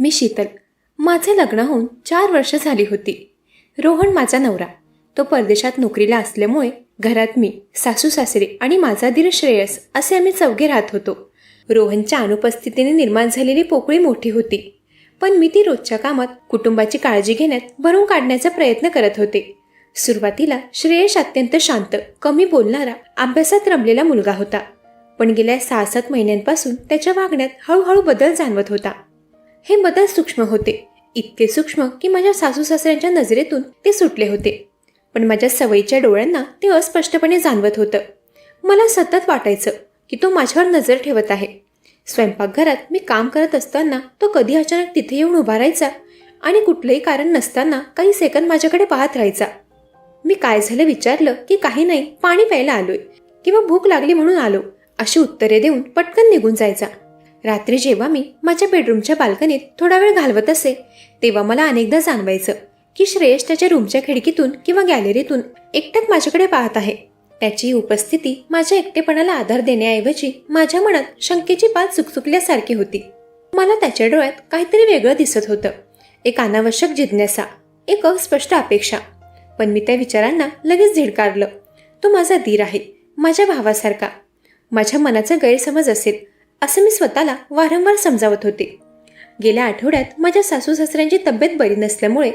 मी शीतल. माझे लग्न होऊन 4 वर्ष झाली होती. रोहन माझा नवरा. तो परदेशात नोकरीला असल्यामुळे घरात मी, सासू सासरे आणि माझा दीर श्रेयस असे आम्ही चौघे राहत होतो. रोहनच्या अनुपस्थितीने निर्माण झालेली पोकळी मोठी होती, पण मी ती रोजच्या कामात कुटुंबाची काळजी घेण्यात भरून काढण्याचा प्रयत्न करत होते. सुरुवातीला श्रेयस अत्यंत शांत, कमी बोलणारा, अभ्यासात रमलेला मुलगा होता. पण गेल्या 6-7 महिन्यांपासून त्याच्या वागण्यात हळूहळू बदल जाणवत होता. हे बदल सूक्ष्म होते, इतके सूक्ष्म की माझ्या सासू सासऱ्यांच्या नजरेतून ते सुटले होते. पण माझ्या सवयीच्या डोळ्यांना ते अस्पष्टपणे जाणवत होतं. मला सतत वाटायचं की तो माझ्यावर नजर ठेवत आहे. स्वयंपाकघरात मी काम करत असताना तो कधी अचानक तिथे येऊन उभा राहायचा आणि कुठलंही कारण नसताना काही सेकंद माझ्याकडे पाहत राहायचा. मी काय झालं विचारलं की काही नाही, पाणी प्यायला आलोय किंवा भूक लागली म्हणून आलो अशी उत्तरे देऊन पटकन निघून जायचा. रात्री जेव्हा मी माझ्या बेडरूमच्या बाल्कनीत थोडा वेळ घालवत असे तेव्हा मला अनेकदा जाणवायचं की श्रेयस त्याच्या रूमच्या खिडकीतून किंवा गॅलरीतून एकटक माझ्याकडे पाहत आहे. त्याची उपस्थिती माझ्या एकटेपणाला आधार देण्याऐवजी माझ्या मनात शंकेची पात चुकचुकल्यासारखी होती. मला त्याच्या डोळ्यात काहीतरी वेगळं दिसत होतं, एक अनावश्यक जिज्ञासा, एक अस्पष्ट अपेक्षा. पण मी त्या विचारांना लगेच झिडकारलं. तो माझा दीर आहे, माझ्या भावासारखा. माझ्या मनाचा गैरसमज असेल असं मी स्वतःला वारंवार समजावत होते. गेल्या आठवड्यात माझ्या सासू सासऱ्यांची तब्येत बरी नसल्यामुळे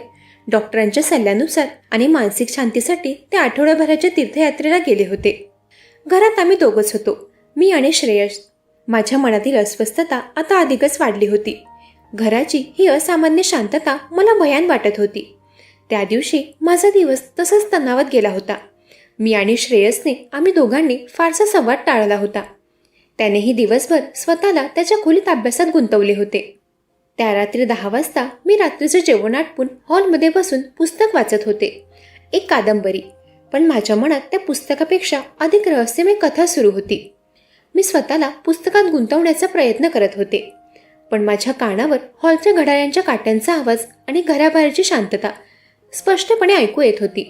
डॉक्टरांच्या सल्ल्यानुसार आणि मानसिक शांतीसाठी ते आठवड्याभराच्या तीर्थयात्रेला गेले होते. घरात आम्ही दोघंच होतो, मी आणि श्रेयस. माझ्या मनातील अस्वस्थता आता अधिकच वाढली होती. घराची ही असामान्य शांतता मला भयान वाटत होती. त्या दिवशी माझा दिवस तसाच तणावात गेला होता. मी आणि श्रेयसने आम्ही दोघांनी फारसा संवाद टाळला होता. त्यानेही दिवसभर स्वतःला त्याच्या खोलीत अभ्यासात गुंतवले होते. त्या रात्री 10 वाजता मी रात्रीचं जेवण आटपून हॉलमध्ये बसून पुस्तक वाचत होते, एक कादंबरी. पण माझ्या मनात त्या पुस्तकापेक्षा अधिक रहस्यमय कथा सुरू होती. मी स्वतःला पुस्तकात गुंतवण्याचा प्रयत्न करत होते, पण माझ्या कानावर हॉलच्या घड्याळांच्या काट्यांचा आवाज आणि घराबाहेरची शांतता स्पष्टपणे ऐकू येत होती.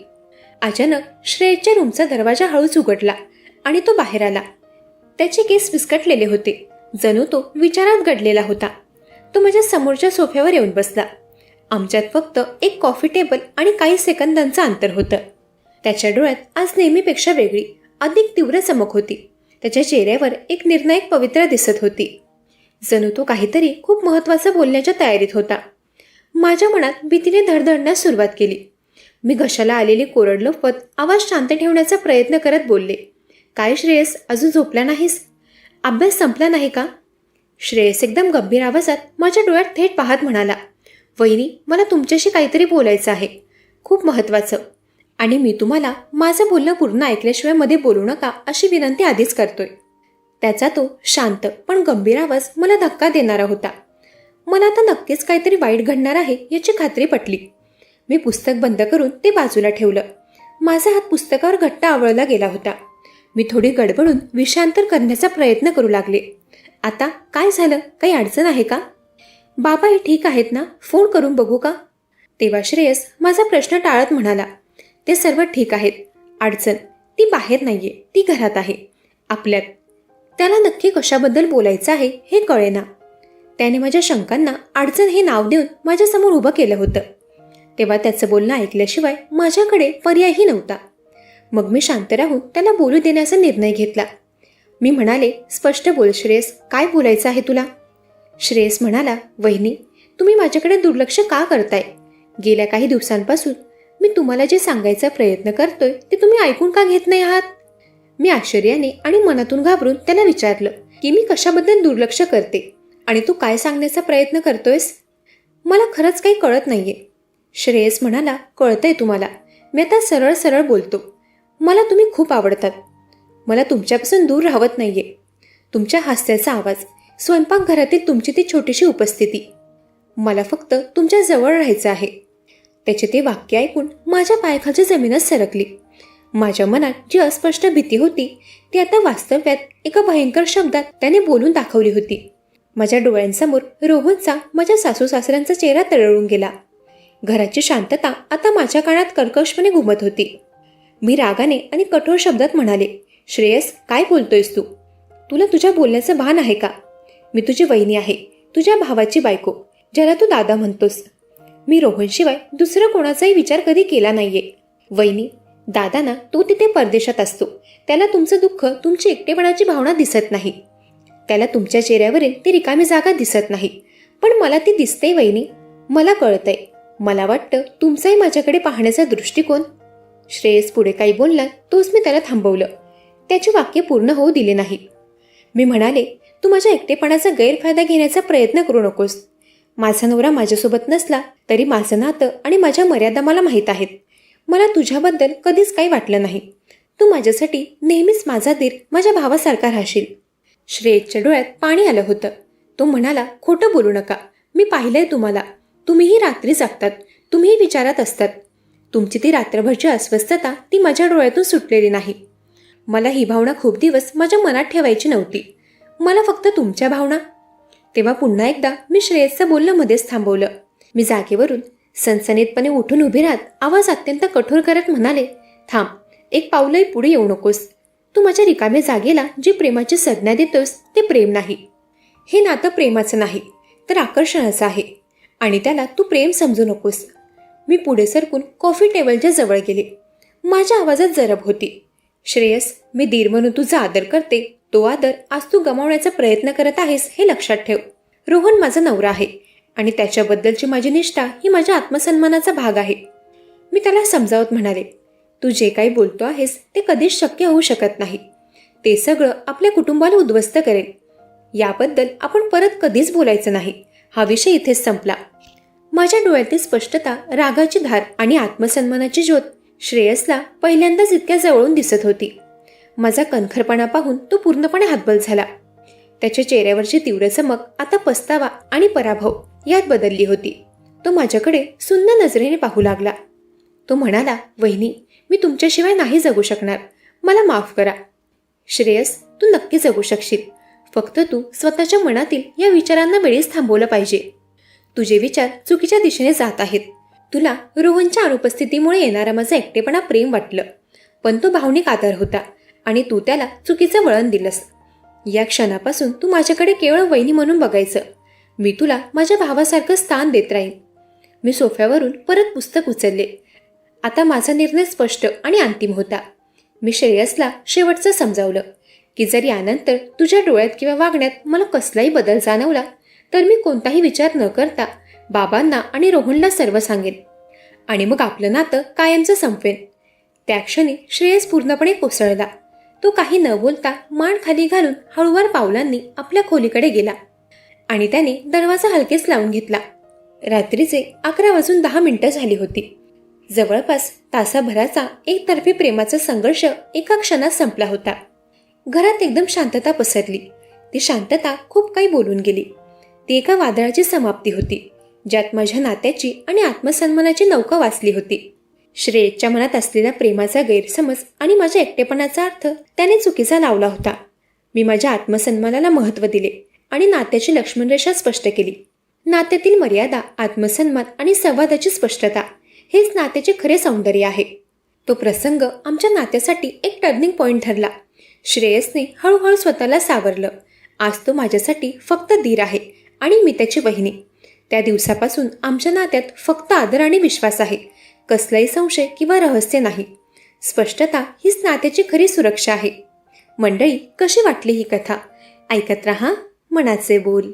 अचानक श्रेयसच्या रूमचा दरवाजा हळूच उघडला आणि तो बाहेर आला. त्याचे केस विस्कटलेले होते, जणू तो विचारात गडलेला होता. तो माझ्या समोरच्या सोफ्यावर येऊन बसला. आमच्यात फक्त एक कॉफी टेबल आणि काही सेकंदांचं अंतर होतं. त्याच्या डोळ्यात आज नेहमीपेक्षा वेगळी, अधिक तीव्र चमक होती. त्याच्या चेहऱ्यावर एक निर्णायक पवित्रा दिसत होती, जणू तो काहीतरी खूप महत्त्वाचं बोलण्याच्या तयारीत होता. माझ्या मनात भीतीने धडधडण्यास सुरुवात केली. मी घशाला आलेली कोरड लपवत आवाज शांत ठेवण्याचा प्रयत्न करत बोलले, काय श्रेयस, अजून झोपला नाहीस? अभ्यास संपला नाही का? श्रेयस एकदम गंभीर आवाजात माझ्या डोळ्यात थेट पाहत म्हणाला, वहिनी, मला तुमच्याशी काहीतरी बोलायचं आहे, खूप महत्त्वाचं. आणि मी तुम्हाला माझं बोलणं पूर्ण ऐकल्याशिवाय मध्ये बोलू नका अशी विनंती आधीच करतोय. त्याचा तो शांत पण गंभीर आवाज मला धक्का देणारा होता. मला आता नक्कीच काहीतरी वाईट घडणार आहे याची खात्री पटली. मी पुस्तक बंद करून ते बाजूला ठेवलं. माझा हात पुस्तकावर घट्ट आवळला गेला होता. मी थोडी गडबडून विषयांतर करण्याचा प्रयत्न करू लागले. आता काय झालं, काही अडचण आहे का? बाबा हे ठीक आहेत ना, फोन करून बघू का? तेव्हा श्रेयस माझा प्रश्न टाळत म्हणाला, ते सर्व ठीक आहेत. अडचण ती बाहेर नाहीये, ती घरात आहे, आपल्यात. त्याला नक्की कशाबद्दल बोलायचं आहे हे कळेना. त्याने माझ्या शंकांना अडचण हे नाव देऊन माझ्यासमोर उभं केलं होतं. तेव्हा त्याचं बोलणं ऐकल्याशिवाय माझ्याकडे पर्यायही नव्हता. मग मी शांत राहून त्याला बोलू देण्याचा निर्णय घेतला. मी म्हणाले, स्पष्ट बोल श्रेयस, काय बोलायचं आहे तुला? श्रेयस म्हणाला, वहिनी, तुम्ही माझ्याकडे दुर्लक्ष का करताय? गेल्या काही दिवसांपासून मी तुम्हाला जे सांगायचा प्रयत्न करतोय ते तुम्ही ऐकून का घेत नाही आहात? मी आश्चर्याने आणि मनातून घाबरून त्याला विचारलं की मी कशाबद्दल दुर्लक्ष करते आणि तू काय सांगण्याचा प्रयत्न करतोयस? मला खरंच काही कळत नाहीये. श्रेयस म्हणाला, कळतंय तुम्हाला, मी आता सरळ सरळ बोलतो. मला तुम्ही खूप आवडतात. मला तुमच्यापासून दूर राहत नाहीये. तुमच्या हास्याचा आवाज, स्वयंपाकघरातील तुमची ती छोटीशी उपस्थिती, मला फक्त तुमच्या जवळ राहायचं आहे. त्याचे ते वाक्य ऐकून माझ्या पायाखालची जमीनच सरकली. माझ्या मनात जी अस्पष्ट भीती होती ती आता वास्तव्यात एका भयंकर शब्दात त्याने बोलून दाखवली होती. माझ्या डोळ्यांसमोर रोहनचा, माझ्या सासू सासऱ्यांचा चेहरा तळवळून गेला. घराची शांतता आता माझ्या कानात कर्कशपणे घुमत होती. मी रागाने आणि कठोर शब्दात म्हणाले, श्रेयस, काय बोलतोयस तू? तुला तुझ्या बोलण्याचं भान आहे का? मी तुझी वहिनी आहे, तुझ्या भावाची बायको. ज्याला तू दादा म्हणतोस. मी रोहनशिवाय दुसरं कोणाचाही विचार कधी केला नाहीये. वहिनी, दादा ना तो तिथे परदेशात असतो. त्याला तुमचं दुःख, तुमची एकटेपणाची भावना दिसत नाही. त्याला तुमच्या चेहऱ्यावरील ती रिकामी जागा दिसत नाही, पण मला ती दिसते वहिनी. मला कळतंय. मला वाटतं तुमचाही माझ्याकडे पाहण्याचा दृष्टिकोन. श्रेयस पुढे काही बोलला तोच मी त्याला थांबवलं. त्याचे वाक्य पूर्ण होऊ दिले नाही. मी म्हणाले, तू माझ्या एकटेपणाचा गैरफायदा घेण्याचा प्रयत्न करू नकोस. माझा नवरा माझ्यासोबत नसला तरी माझं नातं आणि माझ्या मर्यादा मला माहीत आहेत. मला तुझ्याबद्दल कधीच काही वाटलं नाही. तू माझ्यासाठी नेहमीच माझा दीर, माझ्या भावासारखा राहशील. श्रेयसच्या डोळ्यात पाणी आलं होतं. तो म्हणाला, खोटं बोलू नका. मी पाहिलंय तुम्हाला. तुम्हीही रात्री जागतात, तुम्हीही विचारात असतात. तुमची ती रात्रभरची अस्वस्थता ती माझ्या डोळ्यातून सुटलेली नाही. मला ही भावना खूप दिवस माझ्या मनात ठेवायची नव्हती. मला फक्त तुमच्या भावना. तेव्हा पुन्हा एकदा मी श्रेयसचं बोलणं मध्येच थांबवलं. मी जागेवरून सनसनीतपणे उठून उभी राहत आवाज अत्यंत कठोर करत म्हणाले, थांब, एक पाऊलही पुढे येऊ नकोस. तू माझ्या रिकाम्या जागेला जी प्रेमाची संज्ञा देतोस ते प्रेम नाही. हे नातं प्रेमाचं नाही तर आकर्षणाचं आहे, आणि त्याला तू प्रेम समजू नकोस. मी पुढे सरकून कॉफी टेबलच्या जवळ गेले. माझ्या आवाजात जरब होती. श्रेयस, मी दीर म्हणून तुझा आदर करते. तो आदर आज तू गमावण्याचा प्रयत्न करत आहेस हे लक्षात ठेव. रोहन माझा नवरा आहे आणि त्याच्याबद्दलची माझी निष्ठा ही माझ्या आत्मसन्मानाचा भाग आहे. मी त्याला समजावत म्हणाले, तू जे काही बोलतो आहेस ते कधीच शक्य होऊ शकत नाही. ते सगळं आपल्या कुटुंबाला उद्ध्वस्त करेल. याबद्दल आपण परत कधीच बोलायचं नाही. हा विषय इथेच संपला. माझ्या डोळ्यातील स्पष्टता, रागाची धार आणि आत्मसन्मानाची ज्योत श्रेयसला पहिल्यांदाच इतक्या जवळून दिसत होती. माझा कणखरपणा पाहून तो पूर्णपणे हतबल झाला. त्याच्या चेहऱ्यावरची तीव्र चमक आता पस्तावा आणि पराभव यात बदलली होती. तो माझ्याकडे सुन्न नजरेने पाहू लागला. तो म्हणाला, वहिनी, मी तुमच्याशिवाय नाही जगू शकणार. मला माफ करा. श्रेयस, तू नक्की जगू शकशील. फक्त तू स्वतःच्या मनातील या विचारांना वेळीच थांबवलं पाहिजे. तुझे विचार चुकीच्या दिशेने जात आहेत. तुला रोहनच्या अनुपस्थितीमुळे येणारा माझा एकटेपणा प्रेम वाटलं, पण तो भावनिक आधार होता आणि तू त्याला चुकीचं वळण दिलंस. या क्षणापासून तू माझ्याकडे केवळ वहिनी म्हणून बघायचं. मी तुला माझ्या भावासारखं स्थान देत राहीन. मी सोफ्यावरून परत पुस्तक उचलले. आता माझा निर्णय स्पष्ट आणि अंतिम होता. मी श्रेयसला शेवटचं समजावलं की जर यानंतर तुझ्या डोळ्यात किंवा वागण्यात मला कसलाही बदल जाणवला तर मी कोणताही विचार न करता बाबांना आणि रोहनला सर्व सांगेन आणि मग आपलं नातं कायमचं संपवेन. त्या क्षणी श्रेयस पूर्णपणे कोसळला. तो काही न बोलता मान खाली घालून हळूवार पावलांनी आपल्या खोलीकडे गेला आणि त्याने दरवाजा हलकेच लावून घेतला. रात्रीचे 11:10 झाली होती. जवळपास तासाभराचा एकतर्फी प्रेमाचा संघर्ष एका क्षणात संपला होता. घरात एकदम शांतता पसरली. ती शांतता खूप काही बोलून गेली. ती एका वादळाची समाप्ती होती, ज्यात माझ्या नात्याची आणि आत्मसन्मानाची नौका वाचली होती. श्रेयसच्या मनात असलेला प्रेमाचा गैरसमज आणि माझ्या एकटेपणाचा अर्थ त्याने चुकीचा लावला होता. मी माझ्या आत्मसन्मानाला महत्त्व दिले आणि नात्याची लक्ष्मणरेषा स्पष्ट केली. नात्यातील मर्यादा, आत्मसन्मान आणि संवादाची स्पष्टता हेच नात्याचे खरे सौंदर्य आहे. तो प्रसंग आमच्या नात्यासाठी एक टर्निंग पॉइंट ठरला. श्रेयसने हळूहळू स्वतःला सावरलं. आज तो माझ्यासाठी फक्त दीर आहे आणि मी त्याची वहिनी. त्या दिवसापासून आमच्या नात्यात फक्त आदर आणि विश्वास आहे. कसलाही संशय किंवा रहस्य नाही. स्पष्टता हीच नात्याची खरी सुरक्षा आहे. मंडळी, कशी वाटली ही कथा? ऐकत रहा मनाचे बोल.